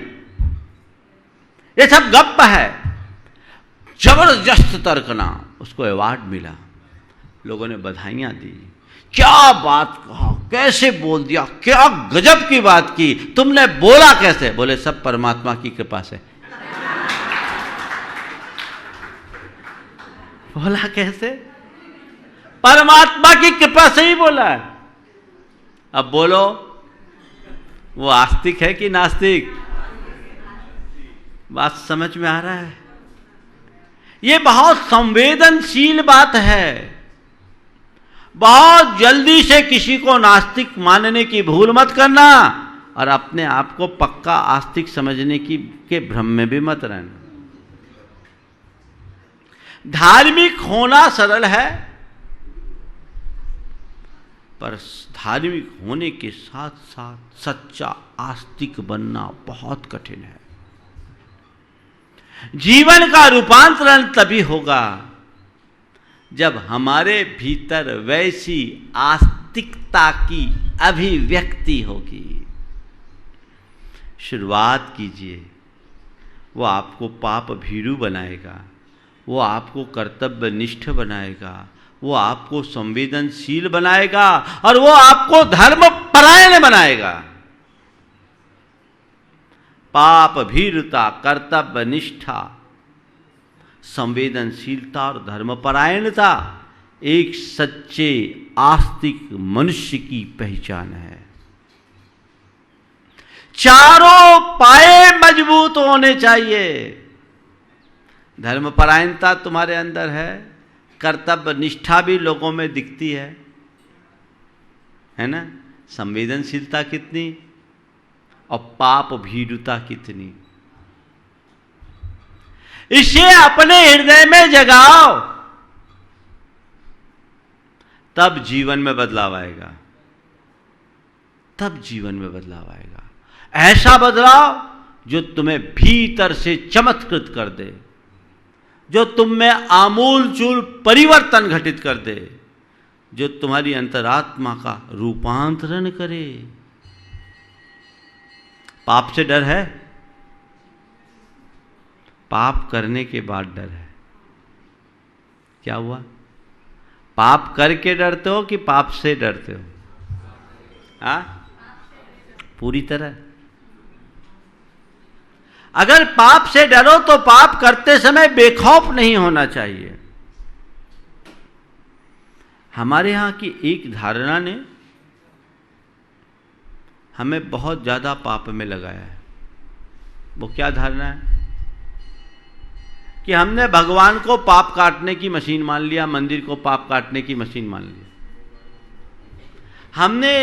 ये सब गप्प है। जबरदस्त तर्कना, उसको अवार्ड मिला, लोगों ने बधाइयां दी। क्या बात कहा, कैसे बोल दिया, क्या गजब की बात की, तुमने बोला कैसे? बोले, सब परमात्मा की कृपा से। बोला कैसे? परमात्मा की कृपा से ही बोला है। अब बोलो, वो आस्तिक है कि नास्तिक? बात समझ में आ रहा है? ये बहुत संवेदनशील बात है। बहुत जल्दी से किसी को नास्तिक मानने की भूल मत करना और अपने आप को पक्का आस्तिक समझने की के भ्रम में भी मत रहना। धार्मिक होना सरल है, पर धार्मिक होने के साथ साथ सच्चा आस्तिक बनना बहुत कठिन है। जीवन का रूपांतरण तभी होगा जब हमारे भीतर वैसी आस्तिकता की अभिव्यक्ति होगी। शुरुआत कीजिए, वो आपको पाप भीरू बनाएगा, वो आपको कर्तव्यनिष्ठ बनाएगा, वो आपको संवेदनशील बनाएगा और वो आपको धर्म परायण बनाएगा। पाप भीरुता, कर्तव्य निष्ठा, संवेदनशीलता और धर्मपरायणता एक सच्चे आस्तिक मनुष्य की पहचान है। चारों पाए मजबूत होने चाहिए। धर्मपरायणता तुम्हारे अंदर है, कर्तव्य निष्ठा भी लोगों में दिखती है ना? संवेदनशीलता कितनी और पाप भीरुता कितनी, इसे अपने हृदय में जगाओ, तब जीवन में बदलाव आएगा, तब जीवन में बदलाव आएगा। ऐसा बदलाव जो तुम्हें भीतर से चमत्कृत कर दे, जो तुम में आमूलचूल परिवर्तन घटित कर दे, जो तुम्हारी अंतरात्मा का रूपांतरण करे। पाप से डर है? पाप करने के बाद डर है। क्या हुआ? पाप करके डरते हो कि पाप से डरते हो? हाँ, पूरी तरह। अगर पाप से डरो तो पाप करते समय बेखौफ नहीं होना चाहिए। हमारे यहां की एक धारणा ने हमें बहुत ज्यादा पाप में लगाया है। वो क्या धारणा है? कि हमने भगवान को पाप काटने की मशीन मान लिया, मंदिर को पाप काटने की मशीन मान लिया। हमने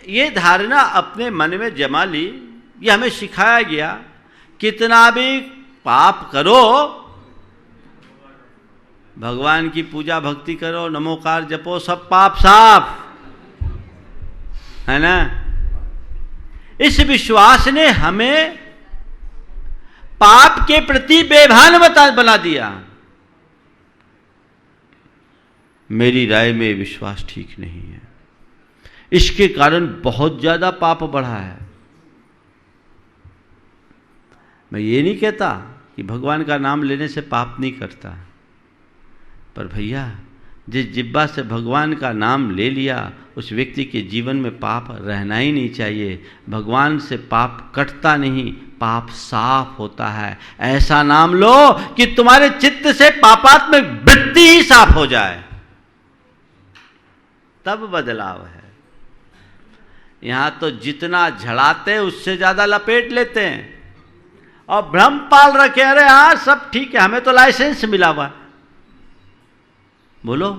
ये धारणा अपने मन में जमा ली, ये हमें सिखाया गया, कितना भी पाप करो, भगवान की पूजा भक्ति करो, नमोकार जपो, सब पाप साफ, है ना? इस विश्वास ने हमें पाप के प्रति बेभान बना दिया। मेरी राय में विश्वास ठीक नहीं है। इसके कारण बहुत ज्यादा पाप बढ़ा है। मैं ये नहीं कहता कि भगवान का नाम लेने से पाप नहीं करता, पर भैया जिस जिब्बा से भगवान का नाम ले लिया उस व्यक्ति के जीवन में पाप रहना ही नहीं चाहिए। भगवान से पाप कटता नहीं, पाप साफ होता है। ऐसा नाम लो कि तुम्हारे चित्त से पापात्मक वृत्ति ही साफ हो जाए, तब बदलाव है। यहां तो जितना झड़ाते उससे ज्यादा लपेट लेते हैं और भ्रम पाल रखे, अरे हाँ सब ठीक है, हमें तो लाइसेंस मिला हुआ। बोलो,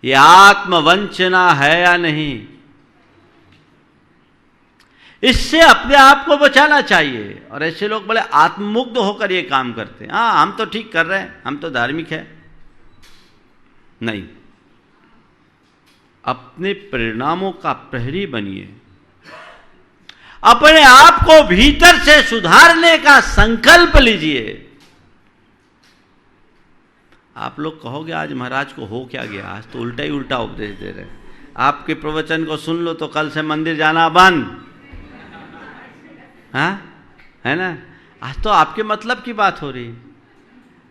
ये आत्मवंचना है या नहीं? इससे अपने आप को बचाना चाहिए। और ऐसे लोग बड़े आत्ममुग्ध होकर ये काम करते हैं। हाँ, हम तो ठीक कर रहे हैं, हम तो धार्मिक है। नहीं, अपने परिणामों का प्रहरी बनिए, अपने आप को भीतर से सुधारने का संकल्प लीजिए। आप लोग कहोगे आज महाराज को हो क्या गया, आज तो उल्टा ही उल्टा उपदेश दे रहे। आपके प्रवचन को सुन लो तो कल से मंदिर जाना बंद, हाँ, है ना? आज तो आपके मतलब की बात हो रही।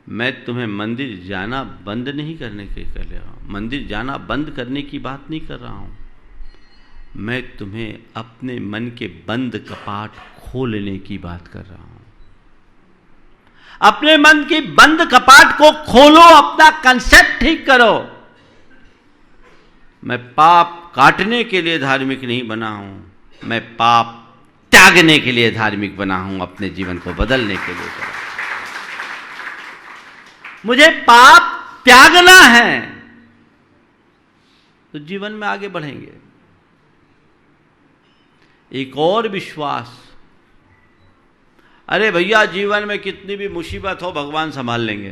मैं तुम्हें मंदिर जाना बंद नहीं करने के कर रहा हूँ, मंदिर जाना बंद करने की बात नहीं कर रहा हूँ। मैं तुम्हें अपने मन के बंद कपाट खोलने की बात कर रहा हूँ। अपने मन की बंद कपाट को खोलो, अपना कंसेप्ट ठीक करो। मैं पाप काटने के लिए धार्मिक नहीं बना हूं, मैं पाप त्यागने के लिए धार्मिक बना हूं, अपने जीवन को बदलने के लिए बना। मुझे पाप त्यागना है तो जीवन में आगे बढ़ेंगे। एक और विश्वास, अरे भैया जीवन में कितनी भी मुसीबत हो भगवान संभाल लेंगे,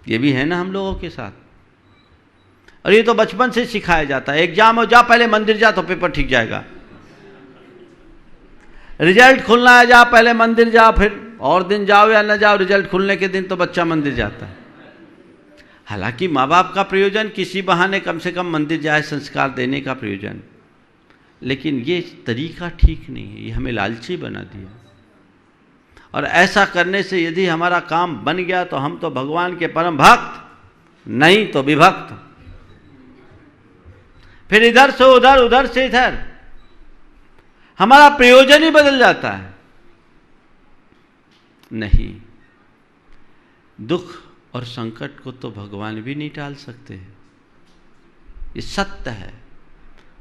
ये भी है ना हम लोगों के साथ। और ये तो बचपन से सिखाया जाता है, एग्जाम हो जा पहले मंदिर जा तो पेपर ठीक जाएगा, रिजल्ट खुलना है जा पहले मंदिर जा, फिर और दिन जाओ या न जाओ, रिजल्ट खुलने के दिन तो बच्चा मंदिर जाता है। हालांकि माँ बाप का प्रयोजन किसी बहाने कम से कम मंदिर जाए, संस्कार देने का प्रयोजन, लेकिन ये तरीका ठीक नहीं है, ये हमें लालची बना दिया। और ऐसा करने से यदि हमारा काम बन गया तो हम तो भगवान के परम भक्त, नहीं तो विभक्त। फिर इधर से उधर, उधर से इधर, हमारा प्रयोजन ही बदल जाता है। नहीं, दुख और संकट को तो भगवान भी नहीं टाल सकते, ये सत्य है।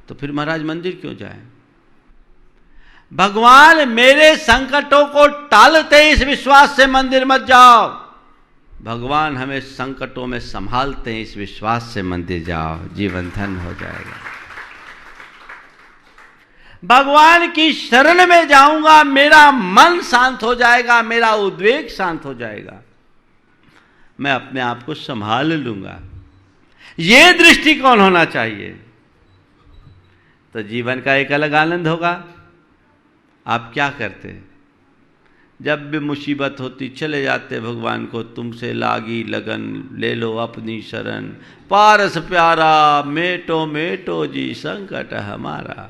तो फिर महाराज मंदिर क्यों जाए? भगवान मेरे संकटों को टालते, इस विश्वास से मंदिर मत जाओ। भगवान हमें संकटों में संभालते हैं, इस विश्वास से मंदिर जाओ, जीवन धन्य हो जाएगा। भगवान की शरण में जाऊंगा, मेरा मन शांत हो जाएगा, मेरा उद्वेग शांत हो जाएगा, मैं अपने आप को संभाल लूंगा। ये दृष्टिकोण होना चाहिए, तो जीवन का एक अलग आनंद होगा। आप क्या करते? जब भी मुसीबत होती चले जाते भगवान को, तुमसे लागी लगन, ले लो अपनी शरण, पारस प्यारा, मेटो मेटो जी संकट हमारा।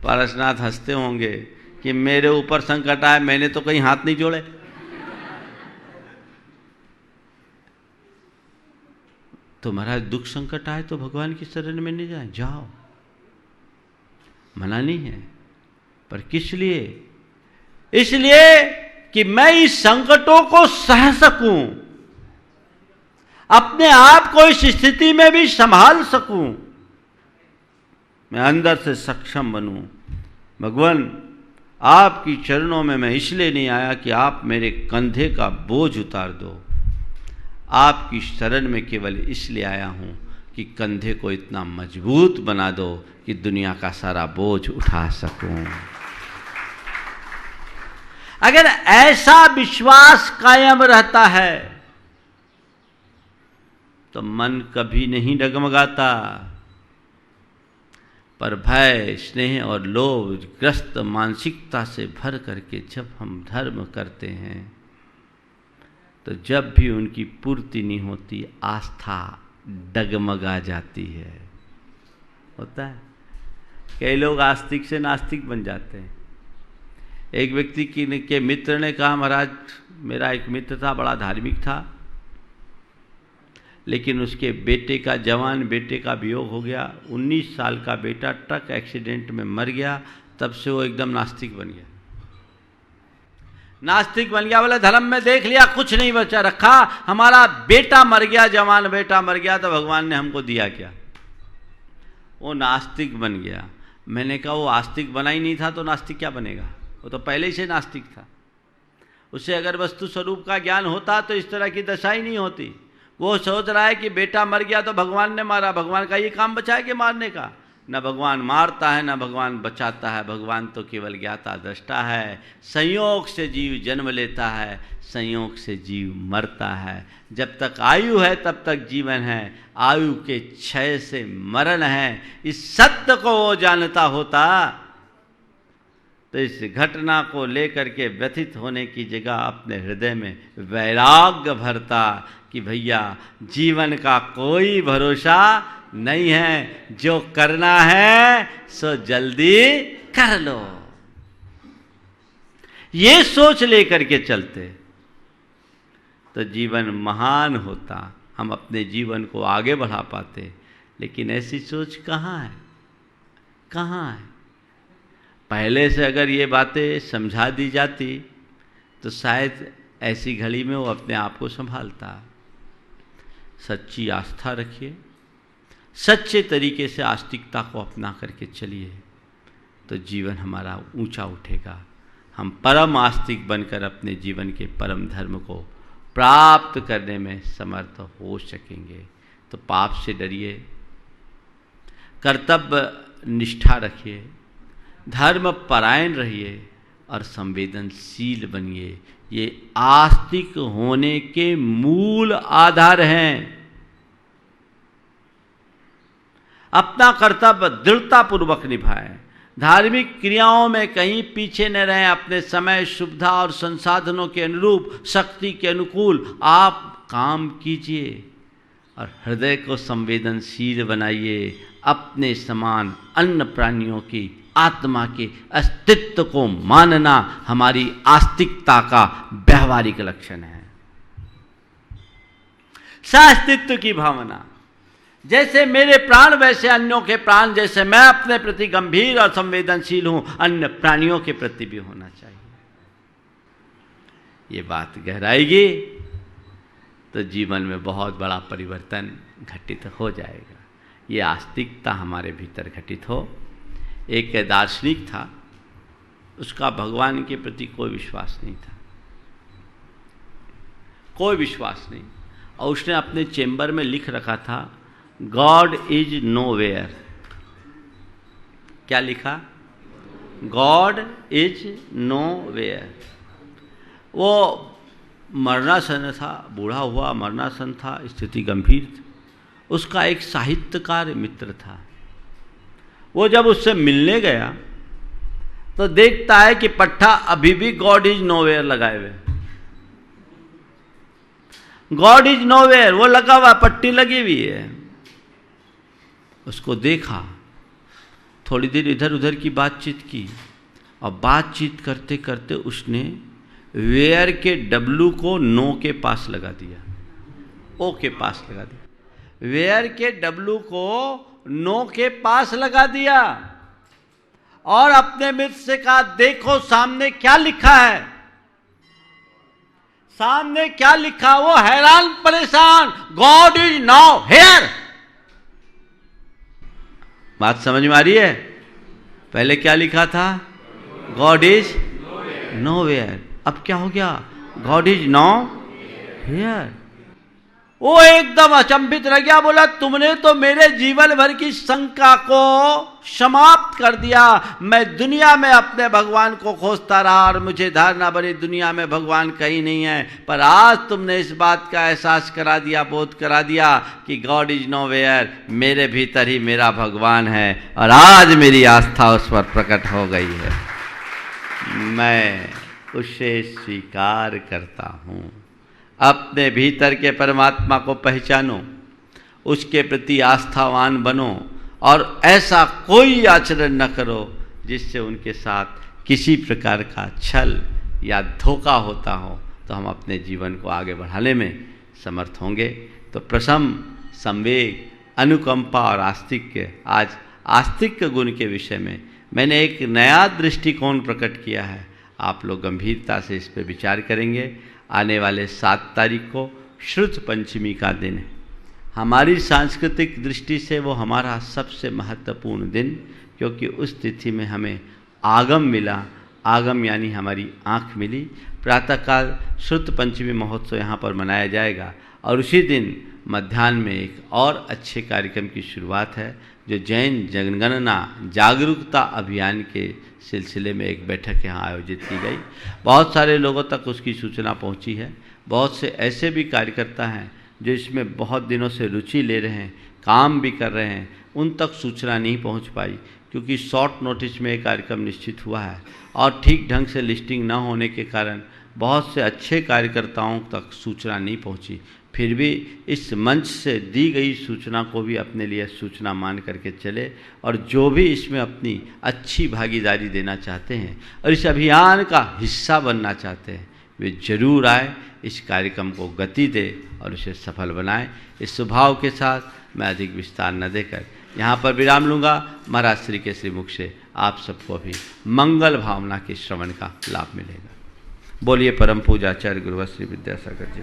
पारसनाथ हंसते होंगे कि मेरे ऊपर संकट आए, मैंने तो कहीं हाथ नहीं जोड़े। तो महाराज दुख संकट आए तो भगवान की शरण में नहीं जाए, जाओ, मना नहीं है। पर किस लिए? इसलिए कि मैं इस संकटों को सह सकूं, अपने आप को इस स्थिति में भी संभाल सकूं, मैं अंदर से सक्षम बनूं। भगवान, आपकी चरणों में मैं इसलिए नहीं आया कि आप मेरे कंधे का बोझ उतार दो, आपकी शरण में केवल इसलिए आया हूं कि कंधे को इतना मजबूत बना दो कि दुनिया का सारा बोझ उठा सकूं। अगर ऐसा विश्वास कायम रहता है तो मन कभी नहीं डगमगाता। पर भय, स्नेह और लोभ ग्रस्त मानसिकता से भर करके जब हम धर्म करते हैं तो जब भी उनकी पूर्ति नहीं होती, आस्था डगमगा जाती है। होता है, कई लोग आस्तिक से नास्तिक बन जाते हैं। एक व्यक्ति के मित्र ने कहा, महाराज मेरा एक मित्र था, बड़ा धार्मिक था, लेकिन उसके बेटे का, जवान बेटे का वियोग हो गया। 19 साल का बेटा ट्रक एक्सीडेंट में मर गया। तब से वो एकदम नास्तिक बन गया। नास्तिक बन गया, बोले धर्म में देख लिया कुछ नहीं बचा रखा, हमारा बेटा मर गया, जवान बेटा मर गया, तो भगवान ने हमको दिया क्या? वो नास्तिक बन गया। मैंने कहा वो आस्तिक बना ही नहीं था तो नास्तिक क्या बनेगा? वो तो पहले ही से नास्तिक था। उसे अगर वस्तु स्वरूप का ज्ञान होता तो इस तरह की दशा ही नहीं होती। वो सोच रहा है कि बेटा मर गया तो भगवान ने मारा, भगवान का ये काम बचा है कि मारने का? न भगवान मारता है न भगवान बचाता है, भगवान तो केवल ज्ञाता दृष्टा है। संयोग से जीव जन्म लेता है, संयोग से जीव मरता है। जब तक आयु है तब तक जीवन है, आयु के क्षय से मरण है। इस सत्य को वो जानता होता तो इस घटना को लेकर के व्यथित होने की जगह अपने हृदय में वैराग्य भरता कि भैया जीवन का कोई भरोसा नहीं है, जो करना है सो जल्दी कर लो। ये सोच लेकर के चलते तो जीवन महान होता, हम अपने जीवन को आगे बढ़ा पाते। लेकिन ऐसी सोच कहाँ है? कहाँ है? पहले से अगर ये बातें समझा दी जाती तो शायद ऐसी घड़ी में वो अपने आप को संभालता। सच्ची आस्था रखिए, सच्चे तरीके से आस्तिकता को अपना करके चलिए तो जीवन हमारा ऊंचा उठेगा। हम परम आस्तिक बनकर अपने जीवन के परम धर्म को प्राप्त करने में समर्थ हो सकेंगे। तो पाप से डरिए, कर्तव्य निष्ठा रखिए, धर्म परायण रहिए और संवेदनशील बनिए। ये आस्तिक होने के मूल आधार हैं। अपना कर्तव्य दृढ़तापूर्वक निभाएं, धार्मिक क्रियाओं में कहीं पीछे न रहें, अपने समय, सुविधा और संसाधनों के अनुरूप, शक्ति के अनुकूल आप काम कीजिए और हृदय को संवेदनशील बनाइए। अपने समान अन्य प्राणियों की आत्मा के अस्तित्व को मानना हमारी आस्तिकता का व्यवहारिक लक्षण है। सास्तित्व की भावना, जैसे मेरे प्राण वैसे अन्यों के प्राण, जैसे मैं अपने प्रति गंभीर और संवेदनशील हूं, अन्य प्राणियों के प्रति भी होना चाहिए। ये बात गहराएगी तो जीवन में बहुत बड़ा परिवर्तन घटित हो जाएगा। ये आस्तिकता हमारे भीतर घटित हो। एक दार्शनिक था, उसका भगवान के प्रति कोई विश्वास नहीं था, कोई विश्वास नहीं, और उसने अपने चेंबर में लिख रखा था, गॉड इज नोवेयर। क्या लिखा? God is nowhere. वो मरणासन था, बूढ़ा हुआ, मरणासन था, स्थिति गंभीर थी। उसका एक साहित्यकार मित्र था, वो जब उससे मिलने गया तो देखता है कि पट्टा अभी भी गॉड इज नोवेयर लगाए हुए। गॉड इज नोवेयर वो लगा हुआ, पट्टी लगी हुई है। उसको देखा, थोड़ी देर इधर उधर की बातचीत की, और बातचीत करते करते उसने वेयर के डब्लू को नो के पास लगा दिया, ओ के पास लगा दिया। वेयर के डब्लू को नो के पास लगा दिया और अपने मित्र से कहा, देखो सामने क्या लिखा है, सामने क्या लिखा। वो हैरान परेशान, गॉड इज नाउ हियर। बात समझ में आ रही है? पहले क्या लिखा था? God is nowhere. अब क्या हो गया? God is now here. वो एकदम अचंभित रह गया, बोला तुमने तो मेरे जीवन भर की शंका को समाप्त कर दिया। मैं दुनिया में अपने भगवान को खोजता रहा और मुझे धारणा बनी दुनिया में भगवान कहीं नहीं है, पर आज तुमने इस बात का एहसास करा दिया, बोध करा दिया कि गॉड इज नोवेयर, मेरे भीतर ही मेरा भगवान है, और आज मेरी आस्था उस पर प्रकट हो गई है। मैं उसे स्वीकार करता हूँ। अपने भीतर के परमात्मा को पहचानो, उसके प्रति आस्थावान बनो, और ऐसा कोई आचरण न करो जिससे उनके साथ किसी प्रकार का छल या धोखा होता हो, तो हम अपने जीवन को आगे बढ़ाने में समर्थ होंगे। तो प्रशम, संवेग, अनुकंपा और आस्तिक्य, आज आस्तिक्य गुण के विषय में मैंने एक नया दृष्टिकोण प्रकट किया है। आप लोग गंभीरता से इस पर विचार करेंगे। आने वाले 7 तारीख को श्रुत पंचमी का दिन है। हमारी सांस्कृतिक दृष्टि से वो हमारा सबसे महत्वपूर्ण दिन, क्योंकि उस तिथि में हमें आगम मिला। आगम यानी हमारी आँख मिली। प्रातःकाल श्रुत पंचमी महोत्सव यहाँ पर मनाया जाएगा, और उसी दिन मध्याह्न में एक और अच्छे कार्यक्रम की शुरुआत है, जो जैन जनगणना जागरूकता अभियान के सिलसिले में एक बैठक यहाँ आयोजित की गई। बहुत सारे लोगों तक उसकी सूचना पहुँची है। बहुत से ऐसे भी कार्यकर्ता हैं जो इसमें बहुत दिनों से रुचि ले रहे हैं, काम भी कर रहे हैं, उन तक सूचना नहीं पहुँच पाई, क्योंकि शॉर्ट नोटिस में एक कार्यक्रम निश्चित हुआ है, और ठीक ढंग से लिस्टिंग न होने के कारण बहुत से अच्छे कार्यकर्ताओं तक सूचना नहीं पहुँची। फिर भी इस मंच से दी गई सूचना को भी अपने लिए सूचना मान करके चले, और जो भी इसमें अपनी अच्छी भागीदारी देना चाहते हैं और इस अभियान का हिस्सा बनना चाहते हैं, वे जरूर आए, इस कार्यक्रम को गति दे और उसे सफल बनाएं। इस स्वभाव के साथ मैं अधिक विस्तार न देकर यहाँ पर विराम लूँगा। महाराज श्री के श्रीमुख से आप सबको भी मंगल भावना के श्रवण का लाभ मिलेगा। बोलिए परम पूजाचार्य गुरुवर श्री विद्यासागर जी।